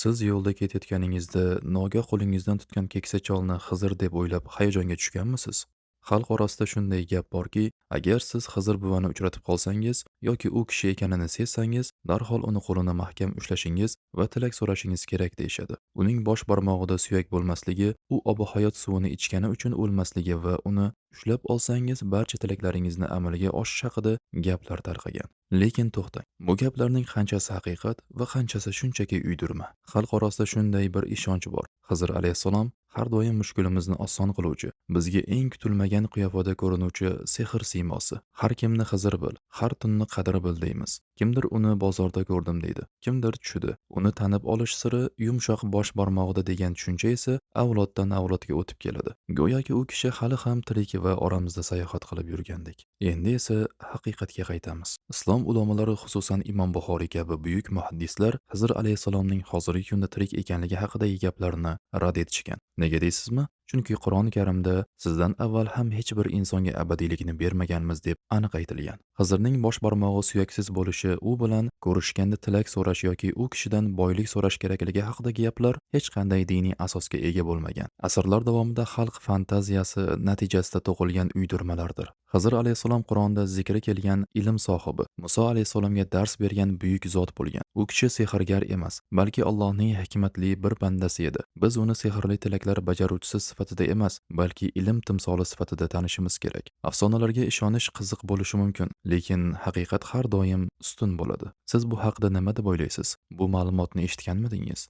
Siz yo'lda ketayotganingizda nogoh qo'lingizdan tutgan keksa cholni Xizr deb o'ylab hayajonga tushganmisiz? Xalq orasida shunday gap borki, agar siz Xizr buvani uchratib qolsangiz yoki u kishi ekanini sezsangiz, darhol uni qo'lini mahkam ushlashingiz va tilak so'rashingiz kerak deyishadi. Uning bosh barmog'ida suyak bo'lmasligi, u hayot suvini ichgani uchun o'lmasligi va uni ushlab olsangiz barcha tilaklaringizni amalga oshishi haqida gaplar tarqagan. Lekin to'xtang, bu gaplarning qanchasi haqiqat va qanchasi shunchaki uydirma. Xalq orasida shunday bir ishonch bor. Xizr alayhissalom har doim mushkulimizni oson qiluvchi, bizga eng kutilmagan qiyofada ko'rinuvchi sehr siymosi. Har kimni Xizr bil, har tunni qadr bil deymiz. Kimdir uni bozorda ko'rdim deydi, kimdir tushida. Uni tanib olish siri yumshoq bosh barmog'ida degan tushuncha esa avloddan avlodga o'tib keladi. Go'yoki u kishi hali ham tirik va oramizda sayohat qilib yurgandek. Endi esa haqiqatga qaytamiz. Islom ulamolari, xususan Imom Buxoriy kabi buyuk muhaddislar Xizr alayhissalomning hozirgi kunda tirik ekanligi haqidagi gaplarni rad etishgan. Nega deysizmi? Chunki Qur'oni Karimda sizdan avval ham hech bir insonga abadiylikni bermaganmiz deb aniq aytilgan. Xizrning bosh barmog'i suyaksiz bo'lishi, u bilan ko'rishganda tilak so'rash yoki u kishidan boylik so'rash kerakligi haqidagi gaplar hech qanday diniy asosga ega bo'lmagan. Asrlar davomida xalq fantaziyasi natijasida to'qilgan uydirmalardir. Xizr alayhissalom Qur'onda zikri kelgan ilm sohibi, Muso alayhissalomga dars bergan buyuk zot bo'lgan. U kishi sehrgar emas, balki Allohning hikmatli bir bandasi edi. Biz uni sehrli tilaklar bajaruvchisi sifatida emas, balki ilm timsoli sifatida tanishimiz kerak. Afsonalarga ishonish qiziq bo'lishi mumkin, lekin haqiqat har doim ustun bo'ladi. Siz bu haqida nima deb o'ylaysiz? Bu ma'lumotni eshitganmidingiz?